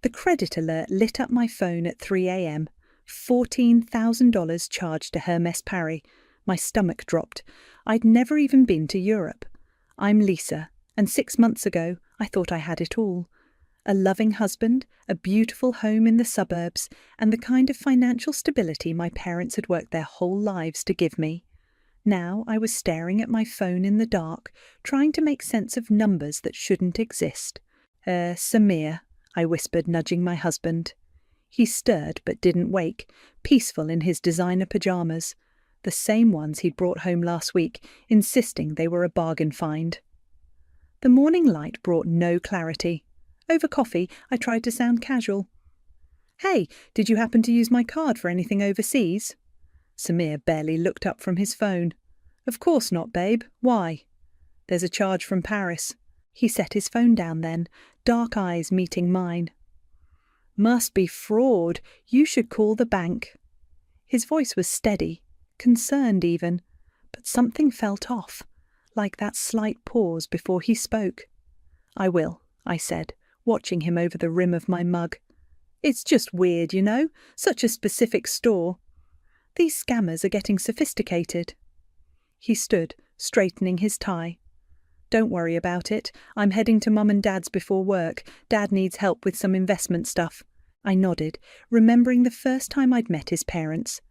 The credit alert lit up my phone at 3 a.m. $14,000 charged to Hermes Paris. My stomach dropped. I'd never even been to Europe. I'm Lisa, and 6 months ago I thought I had it all. A loving husband, a beautiful home in the suburbs, and the kind of financial stability my parents had worked their whole lives to give me. Now I was staring at my phone in the dark, trying to make sense of numbers that shouldn't exist. Samir, I whispered, nudging my husband. He stirred but didn't wake, peaceful in his designer pyjamas, the same ones he'd brought home last week, insisting they were a bargain find. The morning light brought no clarity. Over coffee, I tried to sound casual. "Hey, did you happen to use my card for anything overseas?" Samir barely looked up from his phone. "Of course not, babe. Why?" "There's a charge from Paris." He set his phone down then, dark eyes meeting mine. "Must be fraud. You should call the bank." His voice was steady, concerned even, but something felt off, like that slight pause before he spoke. "I will," I said, watching him over the rim of my mug. "It's just weird, you know, such a specific store. These scammers are getting sophisticated." He stood, straightening his tie. "Don't worry about it. I'm heading to Mum and Dad's before work. Dad needs help with some investment stuff." I nodded, remembering the first time I'd met his parents.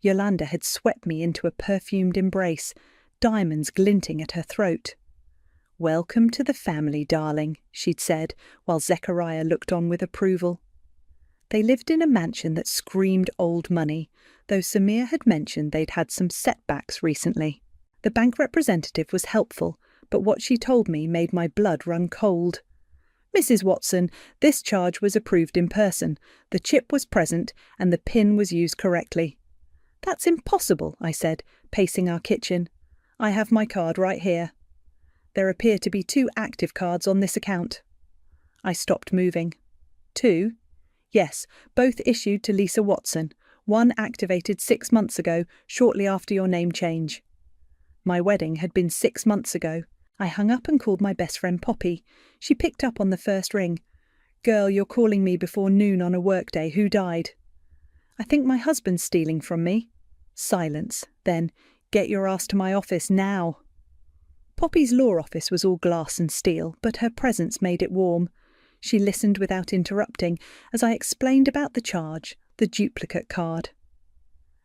Yolanda had swept me into a perfumed embrace, diamonds glinting at her throat. "Welcome to the family, darling," she'd said, while Zechariah looked on with approval. They lived in a mansion that screamed old money, though Samir had mentioned they'd had some setbacks recently. The bank representative was helpful, but what she told me made my blood run cold. "Mrs. Watson, this charge was approved in person, the chip was present, and the PIN was used correctly." "That's impossible," I said, pacing our kitchen. "I have my card right here." "There appear to be 2 active cards on this account." I stopped moving. 2? "Yes, both issued to Lisa Watson. One activated 6 months ago, shortly after your name change." My wedding had been 6 months ago. I hung up and called my best friend Poppy. She picked up on the first ring. "Girl, you're calling me before noon on a workday. Who died?" "I think my husband's stealing from me." Silence. Then, "Get your ass to my office now." Poppy's law office was all glass and steel, but her presence made it warm. She listened without interrupting as I explained about the charge, the duplicate card.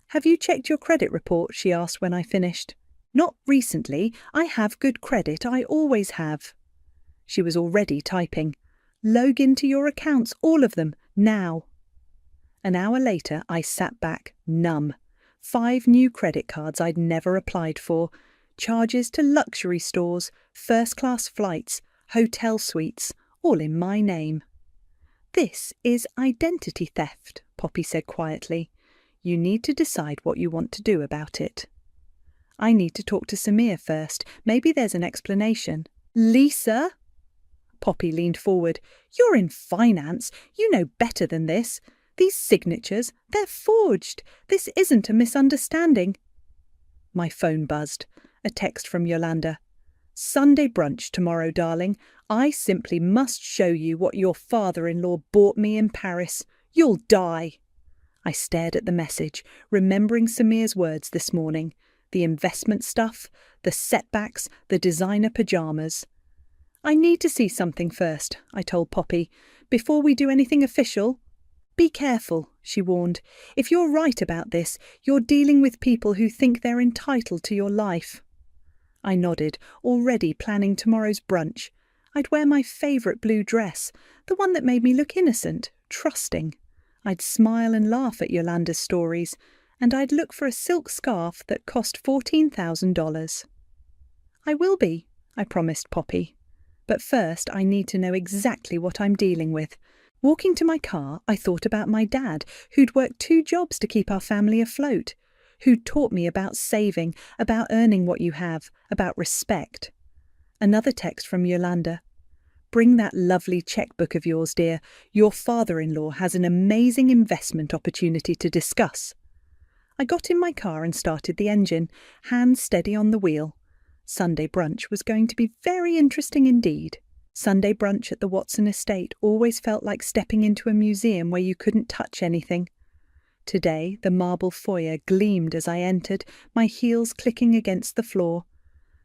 "Have you checked your credit report?" she asked when I finished. "Not recently. I have good credit. I always have." She was already typing. "Log into your accounts, all of them, now." An hour later, I sat back, numb. 5 new credit cards I'd never applied for. Charges to luxury stores, first-class flights, hotel suites, all in my name. "This is identity theft," Poppy said quietly. "You need to decide what you want to do about it." "I need to talk to Samir first. Maybe there's an explanation." "Lisa?" Poppy leaned forward. "You're in finance. You know better than this. These signatures, they're forged. This isn't a misunderstanding." My phone buzzed. A text from Yolanda. "Sunday brunch tomorrow, darling. I simply must show you what your father-in-law bought me in Paris. You'll die." I stared at the message, remembering Samir's words this morning. The investment stuff, the setbacks, the designer pyjamas. "I need to see something first," I told Poppy, "before we do anything official." "Be careful," she warned. "If you're right about this, you're dealing with people who think they're entitled to your life." I nodded, already planning tomorrow's brunch. I'd wear my favourite blue dress, the one that made me look innocent, trusting. I'd smile and laugh at Yolanda's stories, and I'd look for a silk scarf that cost $14,000. "I will be," I promised Poppy. "But first I need to know exactly what I'm dealing with." Walking to my car, I thought about my dad, who'd worked 2 jobs to keep our family afloat, who'd taught me about saving, about earning what you have, about respect. Another text from Yolanda. "Bring that lovely checkbook of yours, dear. Your father-in-law has an amazing investment opportunity to discuss." I got in my car and started the engine, hands steady on the wheel. Sunday brunch was going to be very interesting indeed. Sunday brunch at the Watson estate always felt like stepping into a museum where you couldn't touch anything. Today, the marble foyer gleamed as I entered, my heels clicking against the floor.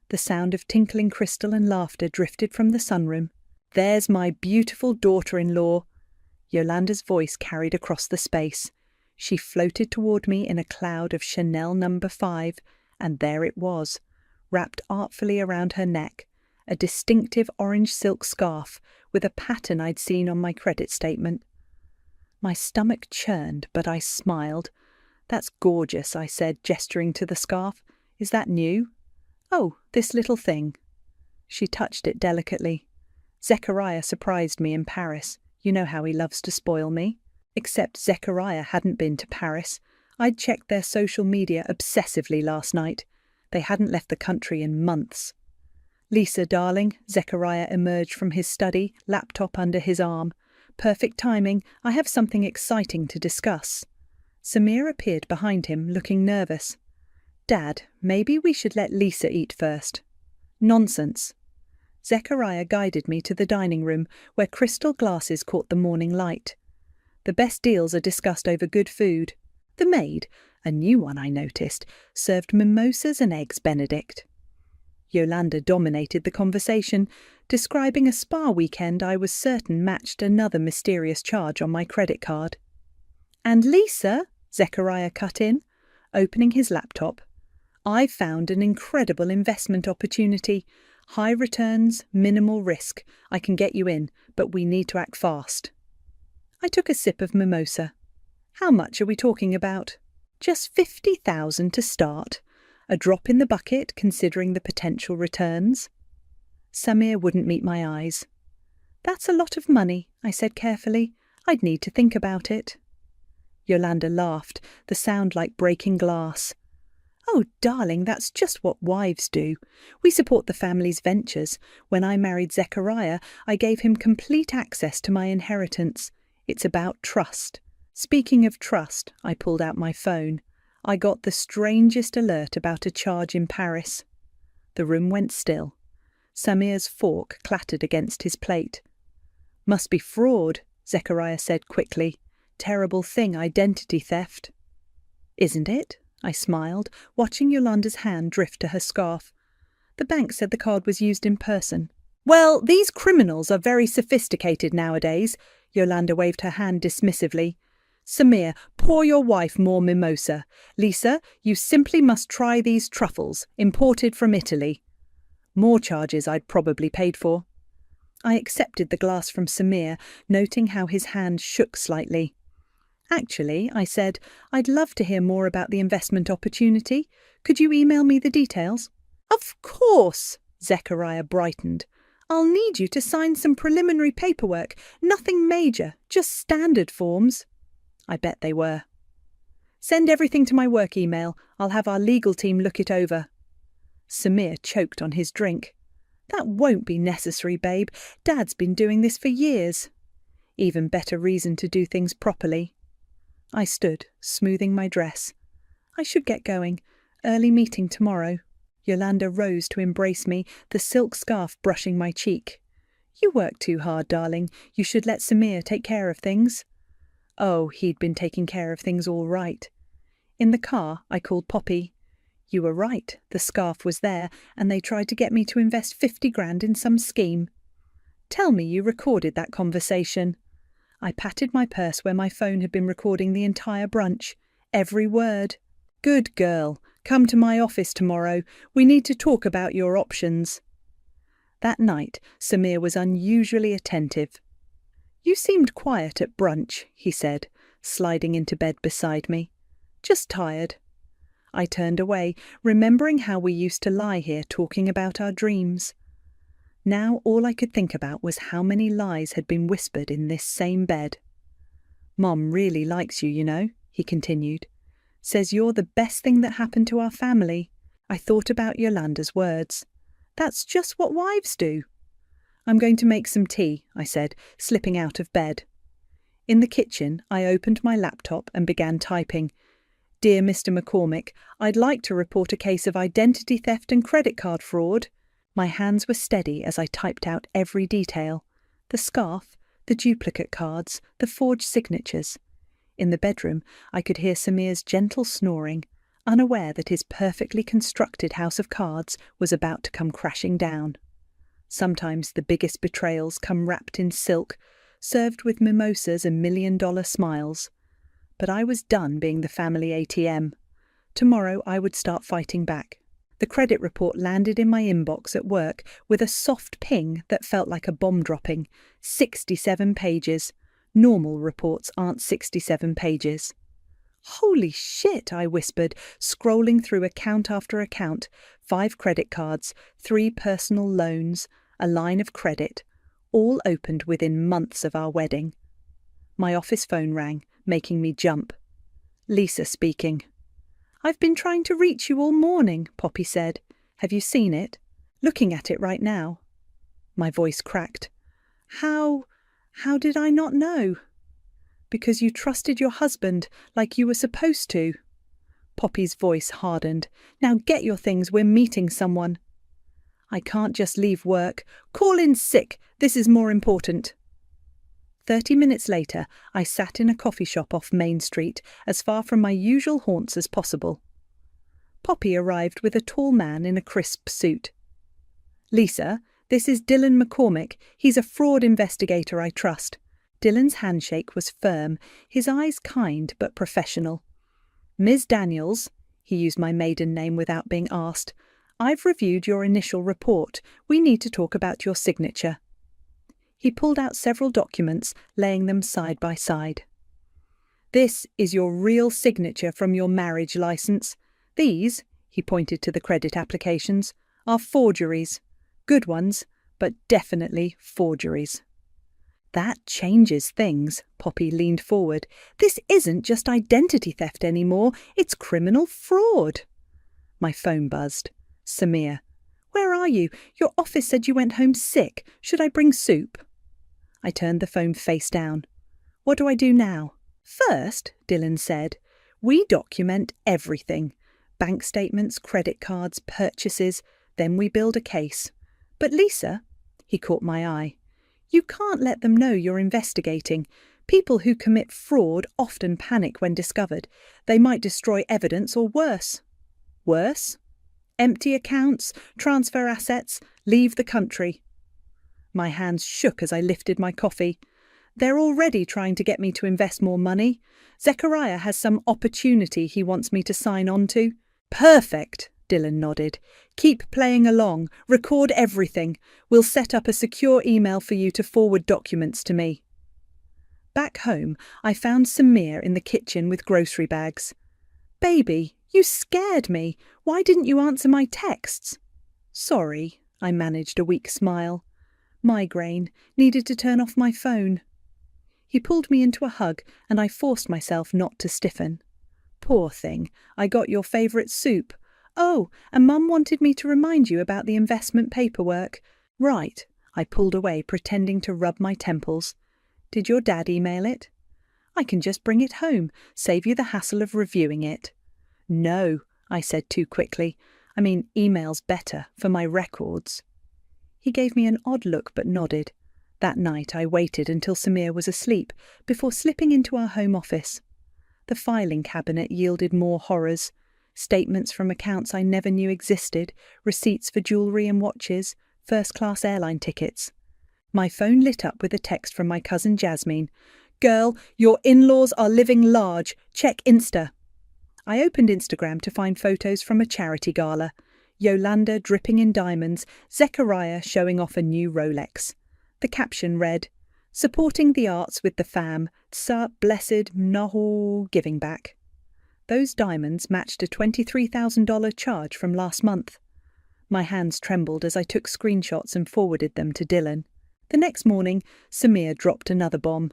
The sound of tinkling crystal and laughter drifted from the sunroom. "There's my beautiful daughter-in-law." Yolanda's voice carried across the space. She floated toward me in a cloud of Chanel No. 5, and there it was, wrapped artfully around her neck, a distinctive orange silk scarf with a pattern I'd seen on my credit statement. My stomach churned, but I smiled. "That's gorgeous," I said, gesturing to the scarf. "Is that new?" "Oh, this little thing." She touched it delicately. "Zechariah surprised me in Paris. You know how he loves to spoil me." Except Zechariah hadn't been to Paris. I'd checked their social media obsessively last night. They hadn't left the country in months. "Lisa, darling," Zechariah emerged from his study, laptop under his arm. "Perfect timing. I have something exciting to discuss." Samir appeared behind him, looking nervous. "Dad, maybe we should let Lisa eat first." "Nonsense." Zechariah guided me to the dining room, where crystal glasses caught the morning light. The best deals are discussed over good food. The maid, a new one I noticed, served mimosas and eggs Benedict. Yolanda dominated the conversation, describing a spa weekend I was certain matched another mysterious charge on my credit card. "And Lisa," Zechariah cut in, opening his laptop, "I found an incredible investment opportunity. High returns, minimal risk. I can get you in, but we need to act fast." I took a sip of mimosa. "How much are we talking about?" "Just 50,000 to start. A drop in the bucket considering the potential returns." Samir wouldn't meet my eyes. "That's a lot of money," I said carefully. "I'd need to think about it." Yolanda laughed, the sound like breaking glass. "Oh, darling, that's just what wives do. We support the family's ventures. When I married Zechariah, I gave him complete access to my inheritance. It's about trust." Speaking of trust, I pulled out my phone. I got the strangest alert about a charge in Paris. The room went still. Samir's fork clattered against his plate. "Must be fraud," Zechariah said quickly. "Terrible thing, identity theft." "Isn't it?" I smiled, watching Yolanda's hand drift to her scarf. "The bank said the card was used in person." "Well, these criminals are very sophisticated nowadays," Yolanda waved her hand dismissively. "Samir, pour your wife more mimosa. Lisa, you simply must try these truffles, imported from Italy." More charges I'd probably paid for. I accepted the glass from Samir, noting how his hand shook slightly. "Actually," I said, "I'd love to hear more about the investment opportunity. Could you email me the details?" "Of course," Zechariah brightened. "I'll need you to sign some preliminary paperwork. Nothing major, just standard forms." I bet they were. "Send everything to my work email. I'll have our legal team look it over." Samir choked on his drink. "That won't be necessary, babe. Dad's been doing this for years." Even better reason to do things properly. I stood, smoothing my dress. "I should get going. Early meeting tomorrow." Yolanda rose to embrace me, the silk scarf brushing my cheek. "You work too hard, darling. You should let Samir take care of things." Oh, he'd been taking care of things all right. In the car, I called Poppy. "You were right. The scarf was there, and they tried to get me to invest 50 grand in some scheme." "Tell me you recorded that conversation." I patted my purse where my phone had been recording the entire brunch. Every word. "Good girl. Come to my office tomorrow. We need to talk about your options." That night, Samir was unusually attentive. "You seemed quiet at brunch," he said, sliding into bed beside me. "Just tired." I turned away, remembering how we used to lie here talking about our dreams. Now all I could think about was how many lies had been whispered in this same bed. "Mom really likes you, you know," he continued. "Says you're the best thing that happened to our family." I thought about Yolanda's words. That's just what wives do. "I'm going to make some tea," I said, slipping out of bed. In the kitchen, I opened my laptop and began typing. "Dear Mr. McCormick, I'd like to report a case of identity theft and credit card fraud." My hands were steady as I typed out every detail: the scarf, the duplicate cards, the forged signatures. In the bedroom, I could hear Samir's gentle snoring, unaware that his perfectly constructed house of cards was about to come crashing down. Sometimes the biggest betrayals come wrapped in silk, served with mimosas and million-dollar smiles. But I was done being the family ATM. Tomorrow I would start fighting back. The credit report landed in my inbox at work with a soft ping that felt like a bomb dropping. 67 pages. Normal reports aren't 67 pages. "Holy shit," I whispered, scrolling through account after account. 5 credit cards, 3 personal loans, a line of credit, all opened within months of our wedding. My office phone rang, making me jump. Lisa speaking. "I've been trying to reach you all morning," Poppy said. "Have you seen it?" "Looking at it right now." My voice cracked. How did I not know?" "Because you trusted your husband like you were supposed to." Poppy's voice hardened. "Now get your things, we're meeting someone." "I can't just leave work. Call in sick. This is more important." 30 minutes later, I sat in a coffee shop off Main Street, as far from my usual haunts as possible. Poppy arrived with a tall man in a crisp suit. "Lisa, this is Dylan McCormick. He's a fraud investigator I trust." Dylan's handshake was firm, his eyes kind but professional. "Ms. Daniels," he used my maiden name without being asked, "I've reviewed your initial report. We need to talk about your signature." He pulled out several documents, laying them side by side. "This is your real signature from your marriage license. These," he pointed to the credit applications, "are forgeries. Good ones, but definitely forgeries." "That changes things," Poppy leaned forward. "This isn't just identity theft anymore, it's criminal fraud." My phone buzzed. "Samir. Where are you? Your office said you went home sick. Should I bring soup?" I turned the phone face down. "What do I do now?" "First," Dylan said, "we document everything. Bank statements, credit cards, purchases. Then we build a case. But Lisa," he caught my eye, "you can't let them know you're investigating. People who commit fraud often panic when discovered. They might destroy evidence or worse." "Worse?" "Empty accounts, transfer assets, leave the country." My hands shook as I lifted my coffee. "They're already trying to get me to invest more money. Zechariah has some opportunity he wants me to sign on to." "Perfect," Dylan nodded. "Keep playing along. Record everything. We'll set up a secure email for you to forward documents to me." Back home, I found Samir in the kitchen with grocery bags. "Baby, you scared me. Why didn't you answer my texts?" "Sorry," I managed a weak smile. "Migraine. Needed to turn off my phone." He pulled me into a hug, and I forced myself not to stiffen. "Poor thing. I got your favourite soup. Oh, and Mum wanted me to remind you about the investment paperwork." "Right." I pulled away, pretending to rub my temples. "Did your dad email it?" "I can just bring it home, save you the hassle of reviewing it." "No," I said too quickly. "I mean, email's better, for my records." He gave me an odd look but nodded. That night I waited until Samir was asleep before slipping into our home office. The filing cabinet yielded more horrors. Statements from accounts I never knew existed, receipts for jewellery and watches, first-class airline tickets. My phone lit up with a text from my cousin Jasmine. "Girl, your in-laws are living large. Check Insta." I opened Instagram to find photos from a charity gala. Yolanda dripping in diamonds, Zechariah showing off a new Rolex. The caption read, "Supporting the arts with the fam, Tsa blessed Nahu giving back." Those diamonds matched a $23,000 charge from last month. My hands trembled as I took screenshots and forwarded them to Dylan. The next morning, Samir dropped another bomb.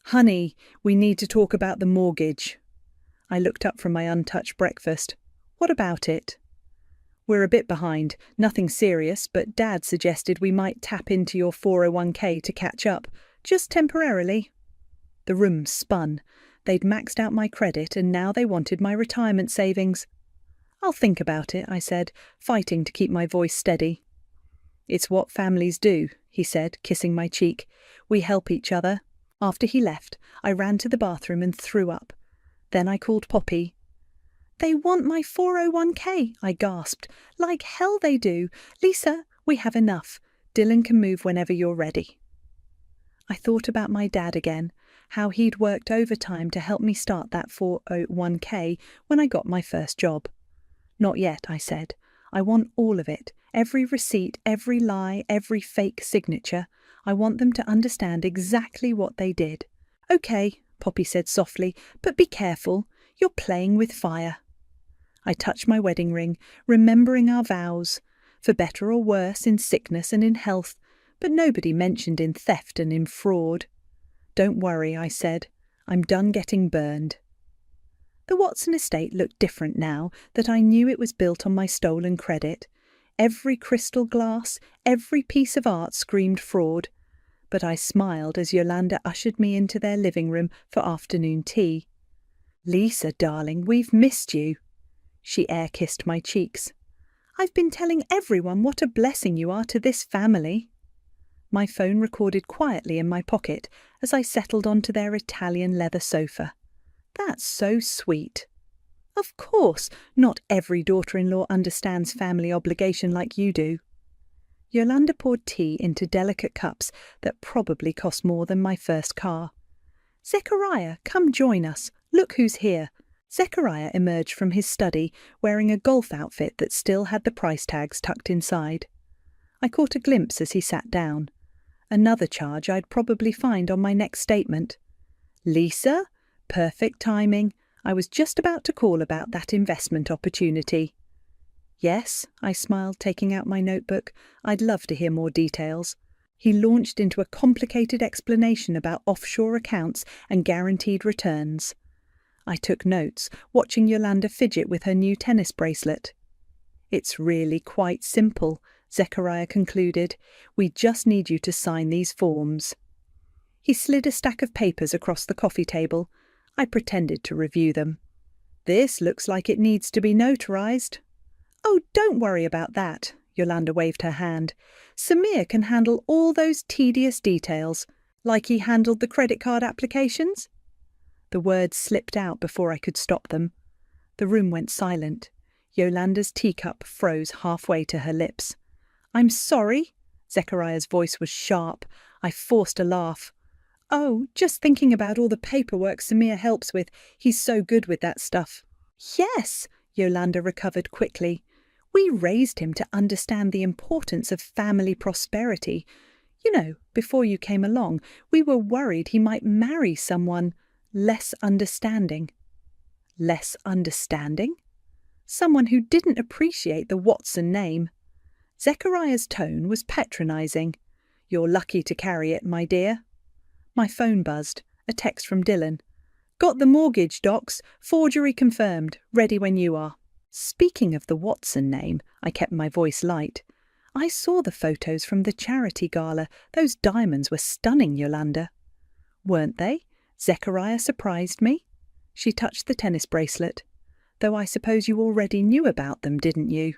"Honey, we need to talk about the mortgage." I looked up from my untouched breakfast. "What about it?" "We're a bit behind, nothing serious, but Dad suggested we might tap into your 401k to catch up, just temporarily." The room spun. They'd maxed out my credit and now they wanted my retirement savings. "I'll think about it," I said, fighting to keep my voice steady. "It's what families do," he said, kissing my cheek. "We help each other." After he left, I ran to the bathroom and threw up. Then I called Poppy. "They want my 401k, I gasped. "Like hell they do. Lisa, we have enough. Dylan can move whenever you're ready." I thought about my dad again, how he'd worked overtime to help me start that 401k when I got my first job. "Not yet," I said. "I want all of it. Every receipt, every lie, every fake signature. I want them to understand exactly what they did." "Okay," Poppy said softly, "but be careful. You're playing with fire." I touched my wedding ring, remembering our vows, for better or worse, in sickness and in health, but nobody mentioned in theft and in fraud. "Don't worry," I said. "I'm done getting burned." The Watson estate looked different now that I knew it was built on my stolen credit. Every crystal glass, every piece of art screamed fraud. But I smiled as Yolanda ushered me into their living room for afternoon tea. "Lisa, darling, we've missed you." She air-kissed my cheeks. "I've been telling everyone what a blessing you are to this family." My phone recorded quietly in my pocket as I settled onto their Italian leather sofa. "That's so sweet." "Of course, not every daughter-in-law understands family obligation like you do." Yolanda poured tea into delicate cups that probably cost more than my first car. "Zechariah, come join us. Look who's here." Zechariah emerged from his study wearing a golf outfit that still had the price tags tucked inside. I caught a glimpse as he sat down. Another charge I'd probably find on my next statement. "Lisa? Perfect timing. I was just about to call about that investment opportunity." "Yes," I smiled, taking out my notebook. "I'd love to hear more details." He launched into a complicated explanation about offshore accounts and guaranteed returns. I took notes, watching Yolanda fidget with her new tennis bracelet. "It's really quite simple," Zechariah concluded. "We just need you to sign these forms." He slid a stack of papers across the coffee table. I pretended to review them. "This looks like it needs to be notarized." "Oh, don't worry about that," Yolanda waved her hand. "Samir can handle all those tedious details, like he handled the credit card applications." The words slipped out before I could stop them. The room went silent. Yolanda's teacup froze halfway to her lips. "I'm sorry." Zechariah's voice was sharp. I forced a laugh. "Oh, just thinking about all the paperwork Samir helps with. He's so good with that stuff." "Yes," Yolanda recovered quickly. "We raised him to understand the importance of family prosperity. You know, before you came along, we were worried he might marry someone less understanding." "Less understanding?" "Someone who didn't appreciate the Watson name." Zechariah's tone was patronizing. "You're lucky to carry it, my dear." My phone buzzed. A text from Dylan. "Got the mortgage docs. Forgery confirmed. Ready when you are." Speaking of the Watson name, I kept my voice light. "I saw the photos from the charity gala. Those diamonds were stunning, Yolanda." "Weren't they?" Zechariah surprised me. She touched the tennis bracelet. "Though I suppose you already knew about them, didn't you?"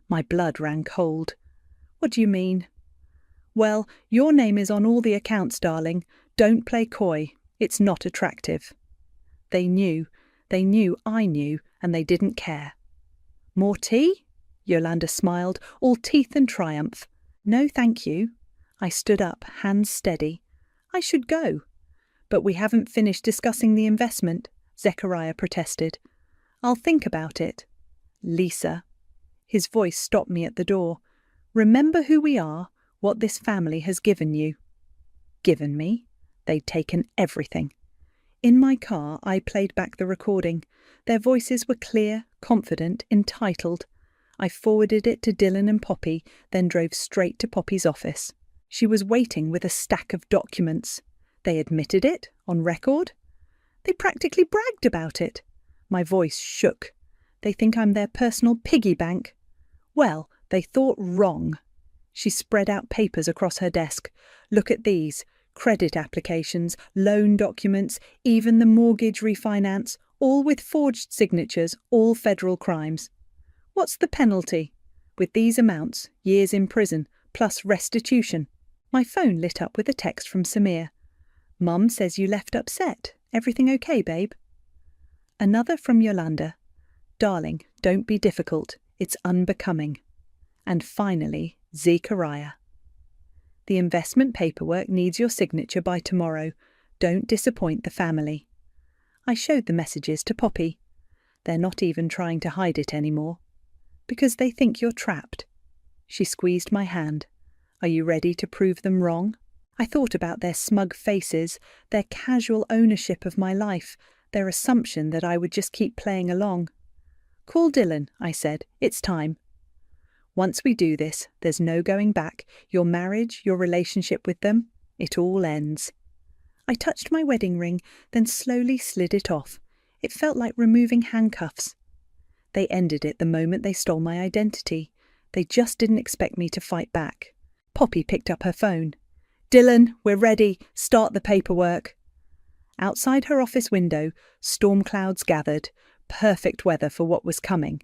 My blood ran cold. "What do you mean?" "Well, your name is on all the accounts, darling. Don't play coy. It's not attractive." They knew. They knew I knew, and they didn't care. "More tea?" Yolanda smiled, all teeth and triumph. "No, thank you." I stood up, hands steady. "I should go." "But we haven't finished discussing the investment," Zechariah protested. "I'll think about it." "Lisa." His voice stopped me at the door. "Remember who we are, what this family has given you." Given me? They'd taken everything. In my car, I played back the recording. Their voices were clear, confident, entitled. I forwarded it to Dylan and Poppy, then drove straight to Poppy's office. She was waiting with a stack of documents. They admitted it, on record. They practically bragged about it. My voice shook. They think I'm their personal piggy bank. Well, they thought wrong. She spread out papers across her desk. "Look at these. Credit applications, loan documents, even the mortgage refinance, all with forged signatures, all federal crimes. What's the penalty? With these amounts, years in prison, plus restitution. My phone lit up with a text from Samir. Mum says you left upset. Everything okay, babe? Another from Yolanda. Darling, don't be difficult. It's unbecoming. And finally, Zechariah. The investment paperwork needs your signature by tomorrow. Don't disappoint the family. I showed the messages to Poppy. They're not even trying to hide it anymore. Because they think you're trapped. She squeezed my hand. Are you ready to prove them wrong? I thought about their smug faces, their casual ownership of my life, their assumption that I would just keep playing along. Call Dylan, I said. It's time. Once we do this, there's no going back. Your marriage, your relationship with them, it all ends. I touched my wedding ring, then slowly slid it off. It felt like removing handcuffs. They ended it the moment they stole my identity. They just didn't expect me to fight back. Poppy picked up her phone. Dylan, we're ready. Start the paperwork. Outside her office window, storm clouds gathered. Perfect weather for what was coming.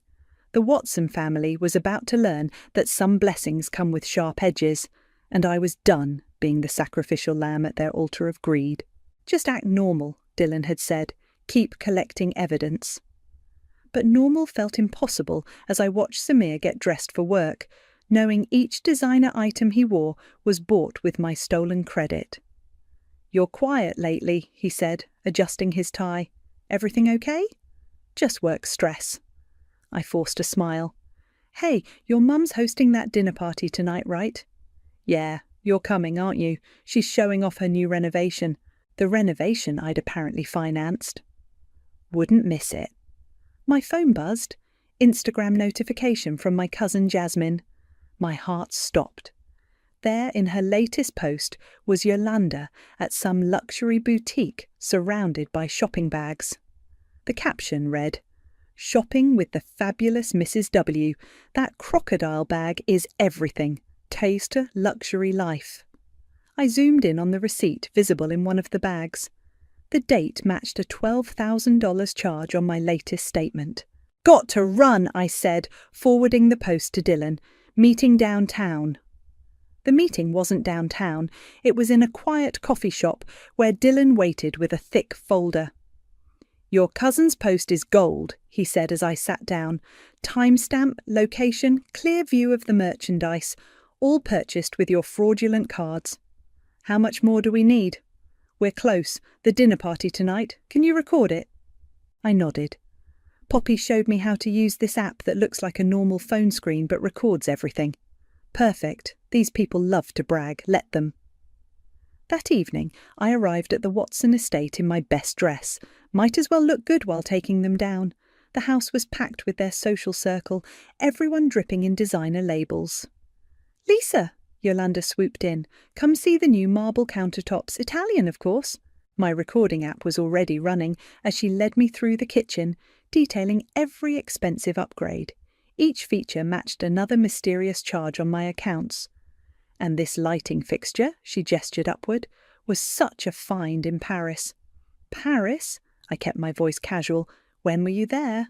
The Watson family was about to learn that some blessings come with sharp edges, and I was done being the sacrificial lamb at their altar of greed. Just act normal, Dylan had said. Keep collecting evidence. But normal felt impossible as I watched Samir get dressed for work, knowing each designer item he wore was bought with my stolen credit. You're quiet lately, he said, adjusting his tie. Everything okay? Just work stress. I forced a smile. Hey, your mum's hosting that dinner party tonight, right? Yeah, you're coming, aren't you? She's showing off her new renovation. The renovation I'd apparently financed. Wouldn't miss it. My phone buzzed. Instagram notification from my cousin Jasmine. My heart stopped. There in her latest post was Yolanda at some luxury boutique surrounded by shopping bags. The caption read, Shopping with the fabulous Mrs. W. That crocodile bag is everything. Taste luxury life. I zoomed in on the receipt visible in one of the bags. The date matched a $12,000 charge on my latest statement. Got to run, I said, forwarding the post to Dylan. Meeting downtown. The meeting wasn't downtown. It was in a quiet coffee shop where Dylan waited with a thick folder. Your cousin's post is gold, he said as I sat down. Timestamp, location, clear view of the merchandise, all purchased with your fraudulent cards. How much more do we need? We're close. The dinner party tonight. Can you record it? I nodded. Poppy showed me how to use this app that looks like a normal phone screen but records everything. Perfect. These people love to brag. Let them. That evening, I arrived at the Watson estate in my best dress. Might as well look good while taking them down. The house was packed with their social circle, everyone dripping in designer labels. Lisa, Yolanda swooped in. Come see the new marble countertops, Italian, of course. My recording app was already running as she led me through the kitchen, detailing every expensive upgrade. Each feature matched another mysterious charge on my accounts. And this lighting fixture, she gestured upward, was such a find in Paris. Paris? I kept my voice casual. When were you there?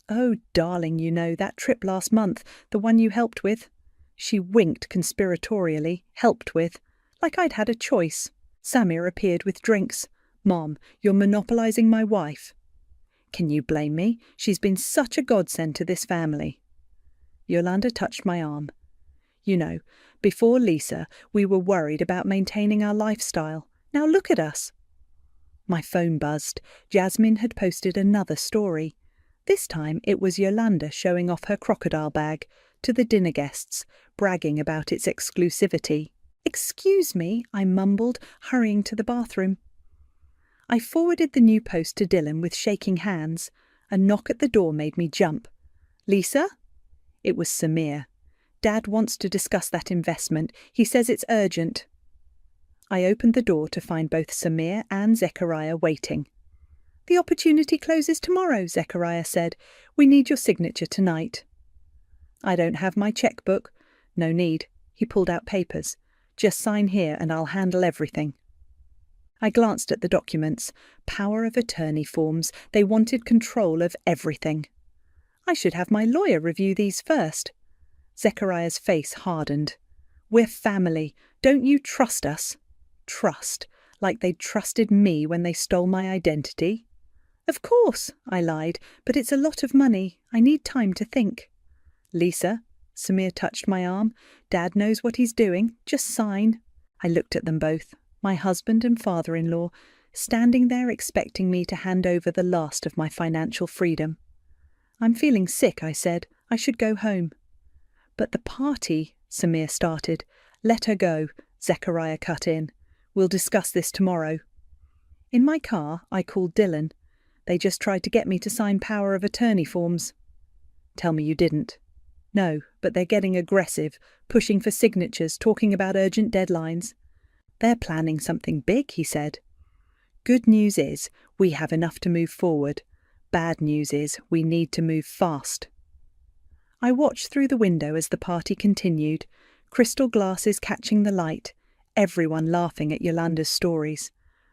Oh, darling, you know, that trip last month, the one you helped with. She winked conspiratorially, helped with, like I'd had a choice. Samir appeared with drinks. Mom, you're monopolizing my wife. Can you blame me? She's been such a godsend to this family. Yolanda touched my arm. You know, before Lisa, we were worried about maintaining our lifestyle. Now look at us. My phone buzzed. Jasmine had posted another story. This time it was Yolanda showing off her crocodile bag to the dinner guests, bragging about its exclusivity. Excuse me, I mumbled, hurrying to the bathroom. I forwarded the new post to Dylan with shaking hands. A knock at the door made me jump. Lisa? It was Samir. Dad wants to discuss that investment. He says it's urgent. I opened the door to find both Samir and Zechariah waiting. The opportunity closes tomorrow, Zechariah said. We need your signature tonight. I don't have my checkbook. No need. He pulled out papers. Just sign here and I'll handle everything. I glanced at the documents. Power of attorney forms. They wanted control of everything. I should have my lawyer review these first. Zechariah's face hardened. We're family. Don't you trust us? Trust, like they trusted me when they stole my identity. Of course, I lied, but it's a lot of money. I need time to think. Lisa, Samir touched my arm. Dad knows what he's doing. Just sign. I looked at them both, my husband and father-in-law, standing there expecting me to hand over the last of my financial freedom. I'm feeling sick, I said. I should go home. But the party, Samir started. Let her go, Zechariah cut in. We'll discuss this tomorrow. In my car, I called Dylan. They just tried to get me to sign power of attorney forms. Tell me you didn't. No, but they're getting aggressive, pushing for signatures, talking about urgent deadlines. They're planning something big, he said. Good news is, we have enough to move forward. Bad news is, we need to move fast. I watched through the window as the party continued, crystal glasses catching the light, everyone laughing at Yolanda's stories.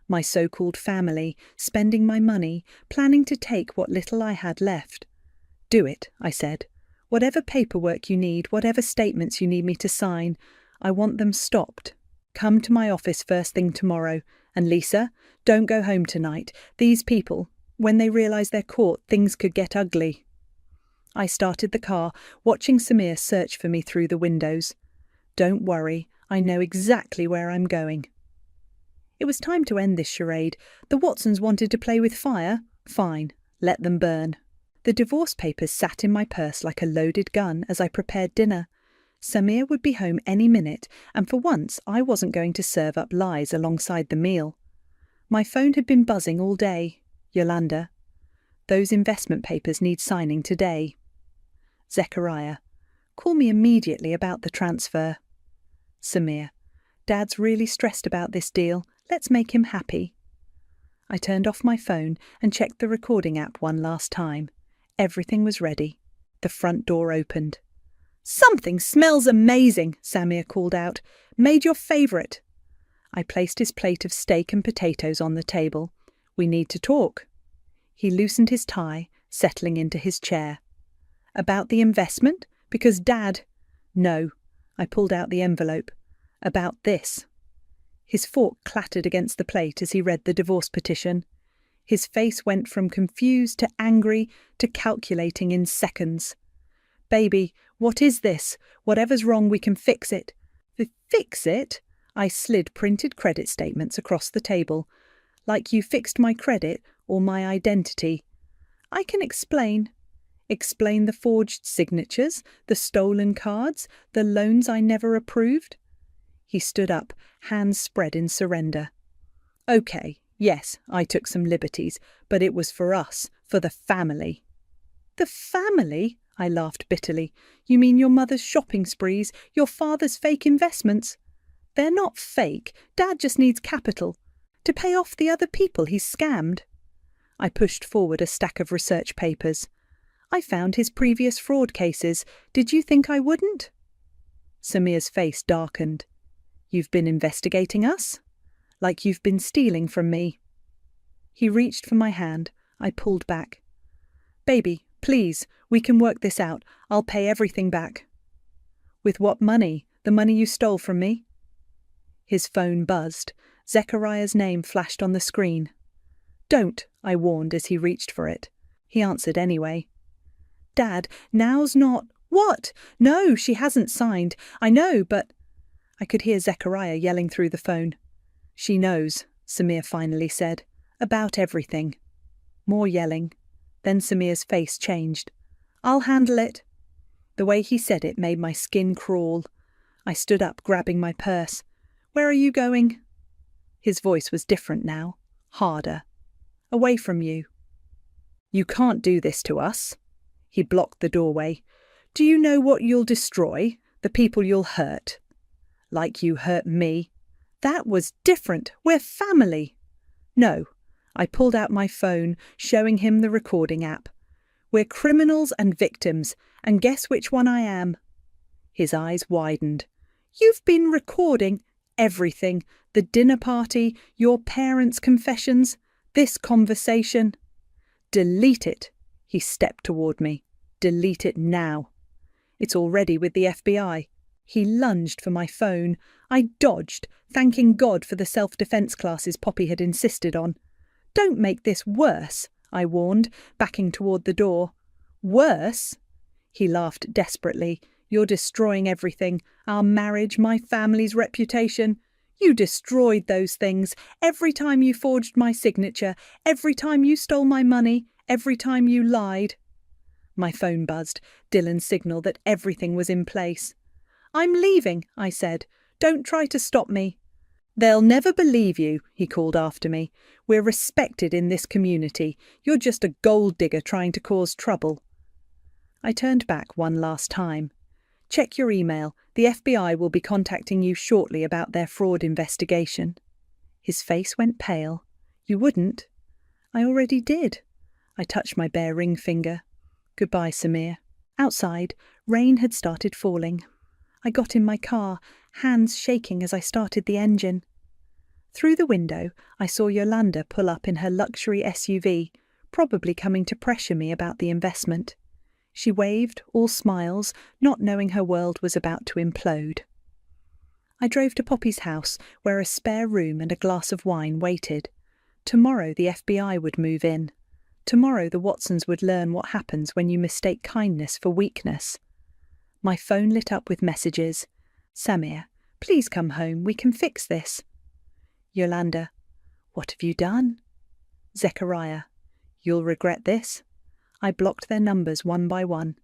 My so-called family, spending my money, planning to take what little I had left. Do it, I said. Whatever paperwork you need, whatever statements you need me to sign, I want them stopped. Come to my office first thing tomorrow. And Lisa, don't go home tonight. These people, when they realise they're caught, things could get ugly. I started the car, watching Samir search for me through the windows. Don't worry, I know exactly where I'm going. It was time to end this charade. The Watsons wanted to play with fire. Fine, let them burn. The divorce papers sat in my purse like a loaded gun as I prepared dinner. Samir would be home any minute, and for once I wasn't going to serve up lies alongside the meal. My phone had been buzzing all day. Yolanda. Those investment papers need signing today. Zechariah. Call me immediately about the transfer. Samir. Dad's really stressed about this deal. Let's make him happy. I turned off my phone and checked the recording app one last time. Everything was ready. The front door opened. Something smells amazing, Samir called out. Made your favourite. I placed his plate of steak and potatoes on the table. We need to talk. He loosened his tie, settling into his chair. About the investment? Because Dad... No. I pulled out the envelope. About this. His fork clattered against the plate as he read the divorce petition. His face went from confused to angry to calculating in seconds. Baby, what is this? Whatever's wrong, we can fix it. Fix it? I slid printed credit statements across the table. Like you fixed my credit or my identity. I can explain. Explain the forged signatures, the stolen cards, the loans I never approved. He stood up, hands spread in surrender. Okay, yes, I took some liberties, but it was for us, for the family. The family? I laughed bitterly. You mean your mother's shopping sprees, your father's fake investments? They're not fake. Dad just needs capital. To pay off the other people he's scammed. I pushed forward a stack of research papers. I found his previous fraud cases. Did you think I wouldn't? Samir's face darkened. You've been investigating us? Like you've been stealing from me. He reached for my hand. I pulled back. Baby, please, we can work this out. I'll pay everything back. With what money? The money you stole from me? His phone buzzed. Zechariah's name flashed on the screen. Don't, I warned as he reached for it. He answered anyway. Dad, now's not... What? No, she hasn't signed. I know, but... I could hear Zechariah yelling through the phone. She knows, Samir finally said. About everything. More yelling. Then Samir's face changed. I'll handle it. The way he said it made my skin crawl. I stood up, grabbing my purse. Where are you going? His voice was different now. Harder. Away from you. You can't do this to us. He blocked the doorway. Do you know what you'll destroy? The people you'll hurt. Like you hurt me. That was different. We're family. No. I pulled out my phone, showing him the recording app. We're criminals and victims, and guess which one I am? His eyes widened. You've been recording everything. The dinner party, your parents' confessions, this conversation. Delete it. He stepped toward me. Delete it now. It's already with the FBI. He lunged for my phone. I dodged, thanking God for the self-defense classes Poppy had insisted on. "Don't make this worse," I warned, backing toward the door. "Worse?" He laughed desperately. "You're destroying everything. Our marriage, my family's reputation. You destroyed those things. Every time you forged my signature, every time you stole my money, every time you lied." My phone buzzed. Dylan signaled that everything was in place. "I'm leaving," I said. "Don't try to stop me." "They'll never believe you," he called after me. "We're respected in this community. You're just a gold digger trying to cause trouble." I turned back one last time. "Check your email. The FBI will be contacting you shortly about their fraud investigation." His face went pale. "You wouldn't?" "I already did." I touched my bare ring finger. "Goodbye, Samir." Outside, rain had started falling. I got in my car, hands shaking as I started the engine. Through the window, I saw Yolanda pull up in her luxury SUV, probably coming to pressure me about the investment. She waved, all smiles, not knowing her world was about to implode. I drove to Poppy's house, where a spare room and a glass of wine waited. Tomorrow the FBI would move in. Tomorrow the Watsons would learn what happens when you mistake kindness for weakness. My phone lit up with messages. "Samir, please come home, we can fix this." Yolanda, "What have you done?" Zechariah, "You'll regret this." I blocked their numbers one by one.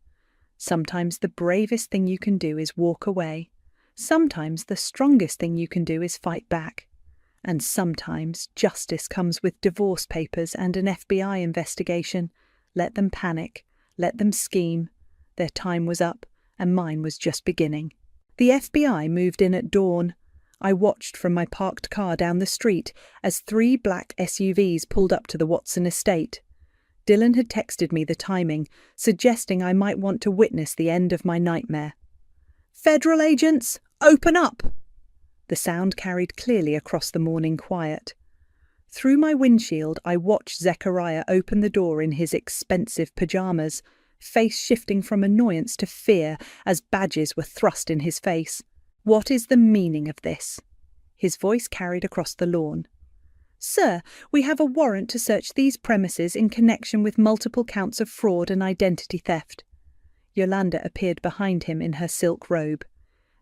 Sometimes the bravest thing you can do is walk away. Sometimes the strongest thing you can do is fight back. And sometimes justice comes with divorce papers and an FBI investigation. Let them panic. Let them scheme. Their time was up, and mine was just beginning. The FBI moved in at dawn. I watched from my parked car down the street as 3 black SUVs pulled up to the Watson estate. Dylan had texted me the timing, suggesting I might want to witness the end of my nightmare. "Federal agents, open up!" The sound carried clearly across the morning quiet. Through my windshield, I watched Zechariah open the door in his expensive pajamas, face shifting from annoyance to fear as badges were thrust in his face. "What is the meaning of this?" His voice carried across the lawn. "Sir, we have a warrant to search these premises in connection with multiple counts of fraud and identity theft." Yolanda appeared behind him in her silk robe.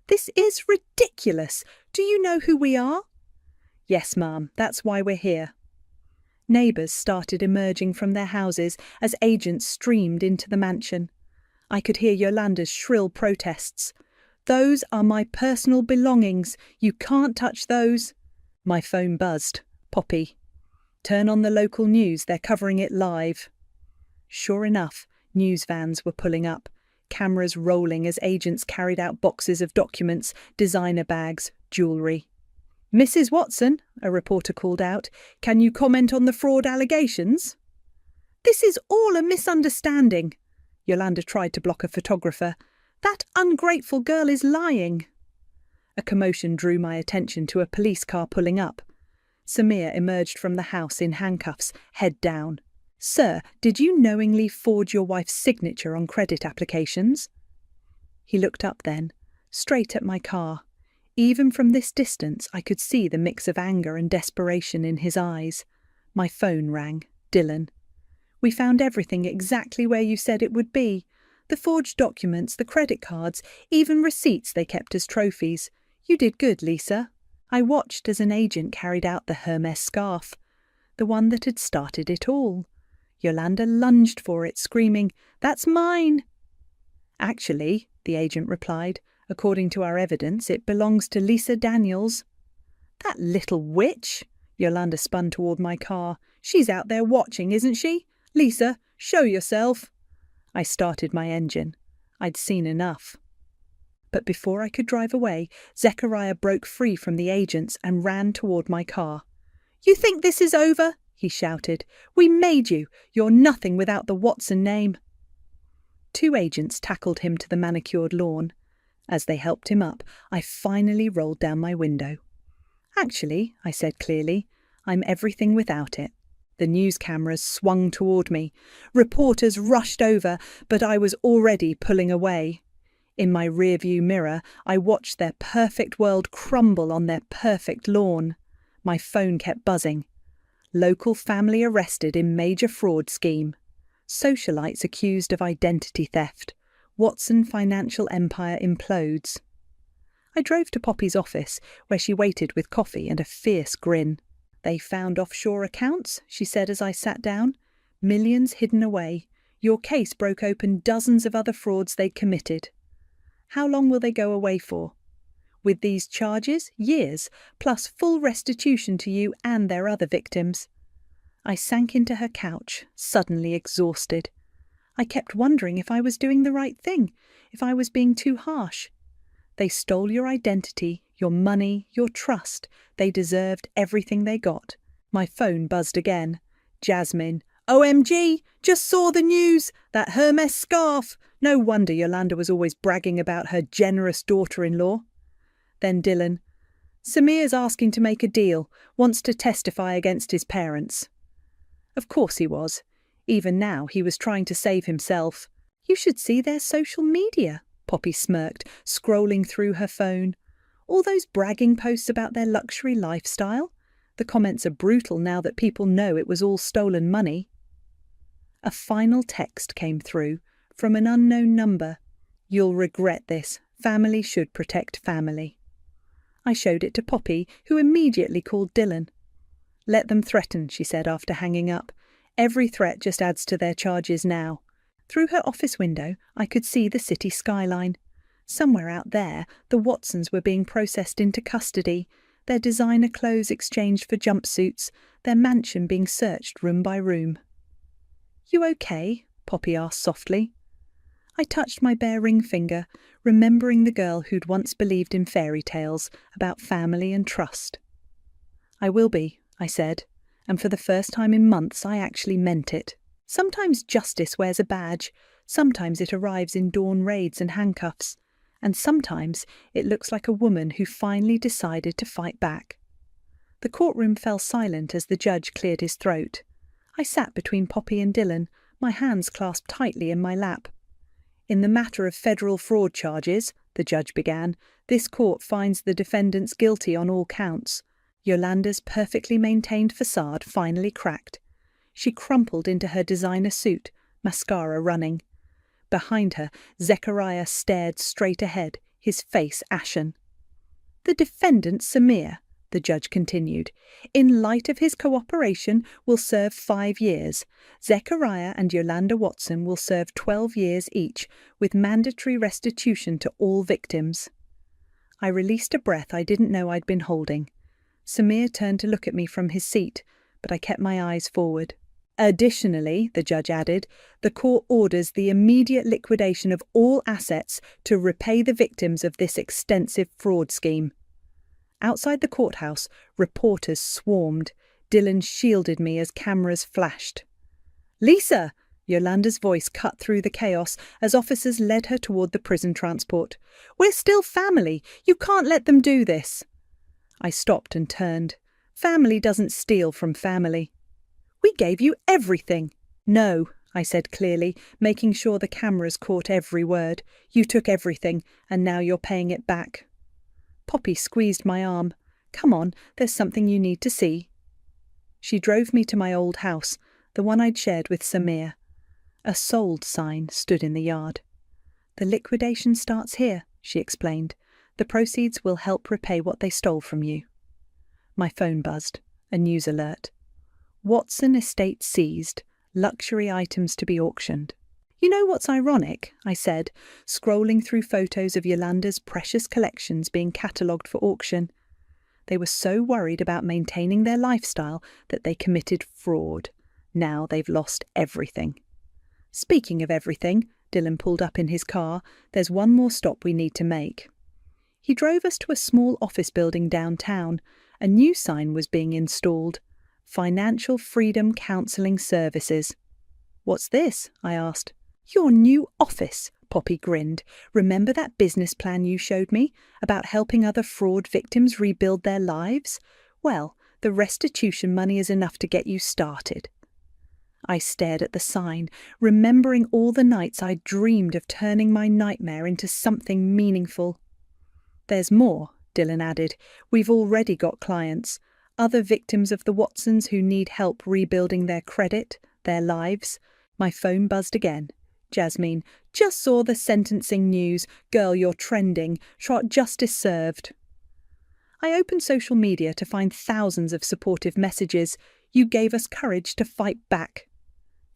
"This is ridiculous. Do you know who we are?" "Yes, ma'am, that's why we're here." Neighbours started emerging from their houses as agents streamed into the mansion. I could hear Yolanda's shrill protests. "Those are my personal belongings. You can't touch those." My phone buzzed. "Poppy, turn on the local news. They're covering it live." Sure enough, news vans were pulling up, cameras rolling as agents carried out boxes of documents, designer bags, jewellery. "Mrs. Watson," a reporter called out, "can you comment on the fraud allegations?" "This is all a misunderstanding." Yolanda tried to block a photographer. "That ungrateful girl is lying." A commotion drew my attention to a police car pulling up. Samir emerged from the house in handcuffs, head down. "Sir, did you knowingly forge your wife's signature on credit applications?" He looked up then, straight at my car. Even from this distance, I could see the mix of anger and desperation in his eyes. My phone rang. "Dylan, we found everything exactly where you said it would be. The forged documents, the credit cards, even receipts they kept as trophies. You did good, Lisa." I watched as an agent carried out the Hermes scarf, the one that had started it all. Yolanda lunged for it, screaming, "That's mine!" "Actually," the agent replied, "according to our evidence, it belongs to Lisa Daniels." "That little witch!" Yolanda spun toward my car. "She's out there watching, isn't she? Lisa, show yourself." I started my engine. I'd seen enough. But before I could drive away, Zechariah broke free from the agents and ran toward my car. "You think this is over?" he shouted. "We made you. You're nothing without the Watson name." 2 agents tackled him to the manicured lawn. As they helped him up, I finally rolled down my window. "Actually," I said clearly, "I'm everything without it." The news cameras swung toward me. Reporters rushed over, but I was already pulling away. In my rearview mirror, I watched their perfect world crumble on their perfect lawn. My phone kept buzzing. Local family arrested in major fraud scheme. Socialites accused of identity theft. Watson financial empire implodes. I drove to Poppy's office, where she waited with coffee and a fierce grin. "They found offshore accounts," she said as I sat down. "Millions hidden away. Your case broke open dozens of other frauds they'd committed. How long will they go away for? With these charges, years, plus full restitution to you and their other victims." I sank into her couch, suddenly exhausted. I kept wondering if I was doing the right thing, if I was being too harsh. They stole your identity, your money, your trust. They deserved everything they got. My phone buzzed again. Jasmine. "OMG! Just saw the news! That Hermes scarf! No wonder Yolanda was always bragging about her generous daughter-in-law." Then Dylan. "Samir's asking to make a deal, wants to testify against his parents." Of course he was. Even now he was trying to save himself. "You should see their social media," Poppy smirked, scrolling through her phone. "All those bragging posts about their luxury lifestyle. The comments are brutal now that people know it was all stolen money." A final text came through, from an unknown number. "You'll regret this. Family should protect family." I showed it to Poppy, who immediately called Dylan. "Let them threaten," she said after hanging up. "Every threat just adds to their charges now." Through her office window, I could see the city skyline. Somewhere out there, the Watsons were being processed into custody, their designer clothes exchanged for jumpsuits, their mansion being searched room by room. "You okay?" Poppy asked softly. I touched my bare ring finger, remembering the girl who'd once believed in fairy tales about family and trust. "I will be," I said, and for the first time in months I actually meant it. Sometimes justice wears a badge, sometimes it arrives in dawn raids and handcuffs, and sometimes it looks like a woman who finally decided to fight back. The courtroom fell silent as the judge cleared his throat. I sat between Poppy and Dylan, my hands clasped tightly in my lap. "In the matter of federal fraud charges," the judge began, "this court finds the defendants guilty on all counts." Yolanda's perfectly maintained facade finally cracked. She crumpled into her designer suit, mascara running. Behind her, Zechariah stared straight ahead, his face ashen. "The defendant, Samir," the judge continued, "in light of his cooperation, will serve 5 years. Zechariah and Yolanda Watson will serve 12 years each, with mandatory restitution to all victims." I released a breath I didn't know I'd been holding. Samir turned to look at me from his seat, but I kept my eyes forward. "Additionally," the judge added, "the court orders the immediate liquidation of all assets to repay the victims of this extensive fraud scheme." Outside the courthouse, reporters swarmed. Dylan shielded me as cameras flashed. "Lisa!" Yolanda's voice cut through the chaos as officers led her toward the prison transport. "We're still family. You can't let them do this." I stopped and turned. Family doesn't steal from family. "We gave you everything." "No," I said clearly, making sure the cameras caught every word. "You took everything, and now you're paying it back." Poppy squeezed my arm. "Come on, there's something you need to see." She drove me to my old house, the one I'd shared with Samir. A sold sign stood in the yard. "The liquidation starts here," she explained. "The proceeds will help repay what they stole from you." My phone buzzed. A news alert. "Watson estate seized. Luxury items to be auctioned." "You know what's ironic?" I said, scrolling through photos of Yolanda's precious collections being catalogued for auction. They were so worried about maintaining their lifestyle that they committed fraud. Now they've lost everything. "Speaking of everything," Dylan pulled up in his car, "there's one more stop we need to make." He drove us to a small office building downtown. A new sign was being installed. "Financial Freedom Counselling Services." "What's this?" I asked. "Your new office," Poppy grinned. "Remember that business plan you showed me about helping other fraud victims rebuild their lives? Well, the restitution money is enough to get you started." I stared at the sign, remembering all the nights I'd dreamed of turning my nightmare into something meaningful. "There's more," Dylan added. "We've already got clients, other victims of the Watsons who need help rebuilding their credit, their lives." My phone buzzed again. "Jasmine, just saw the sentencing news. Girl, you're trending. Justice served." I opened social media to find thousands of supportive messages. "You gave us courage to fight back.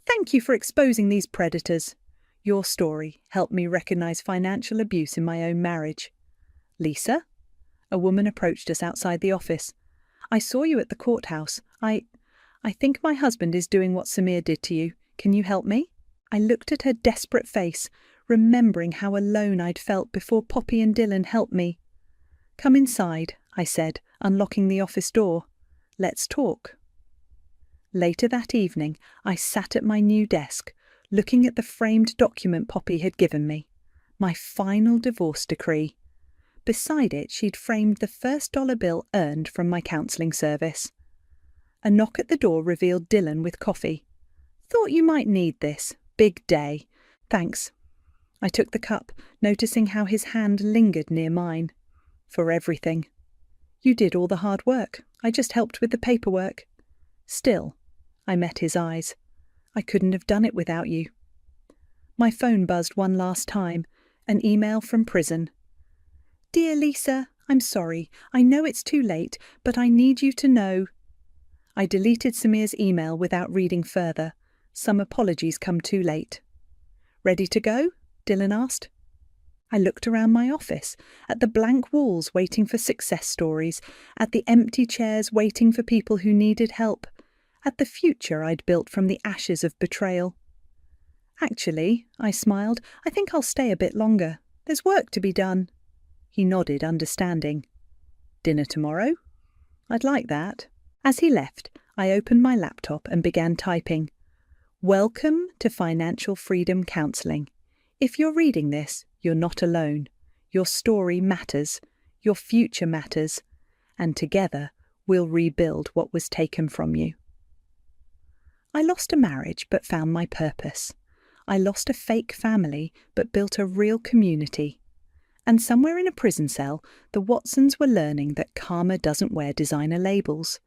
Thank you for exposing these predators. Your story helped me recognize financial abuse in my own marriage." "Lisa?" A woman approached us outside the office. "I saw you at the courthouse. I think my husband is doing what Samir did to you. Can you help me?" I looked at her desperate face, remembering how alone I'd felt before Poppy and Dylan helped me. "Come inside," I said, unlocking the office door. "Let's talk." Later that evening, I sat at my new desk, looking at the framed document Poppy had given me. My final divorce decree. Beside it, she'd framed the first dollar bill earned from my counselling service. A knock at the door revealed Dylan with coffee. "Thought you might need this. Big day." "Thanks." I took the cup, noticing how his hand lingered near mine. "For everything." "You did all the hard work. I just helped with the paperwork." "Still," I met his eyes. "I couldn't have done it without you." My phone buzzed one last time. An email from prison. "Dear Lisa, I'm sorry. I know it's too late, but I need you to know." I deleted Samir's email without reading further. Some apologies come too late. "Ready to go?" Dylan asked. I looked around my office, at the blank walls waiting for success stories, at the empty chairs waiting for people who needed help, at the future I'd built from the ashes of betrayal. "Actually," I smiled, "I think I'll stay a bit longer. There's work to be done." He nodded, understanding. "Dinner tomorrow?" "I'd like that." As he left, I opened my laptop and began typing. "Welcome to Financial Freedom Counselling. If you're reading this, you're not alone. Your story matters. Your future matters. And together, we'll rebuild what was taken from you." I lost a marriage but found my purpose. I lost a fake family but built a real community. And somewhere in a prison cell, the Watsons were learning that karma doesn't wear designer labels.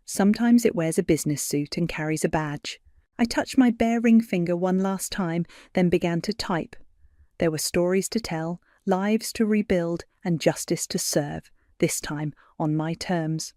Sometimes it wears a business suit and carries a badge. I touched my bare ring finger one last time, then began to type. There were stories to tell, lives to rebuild, and justice to serve, this time on my terms.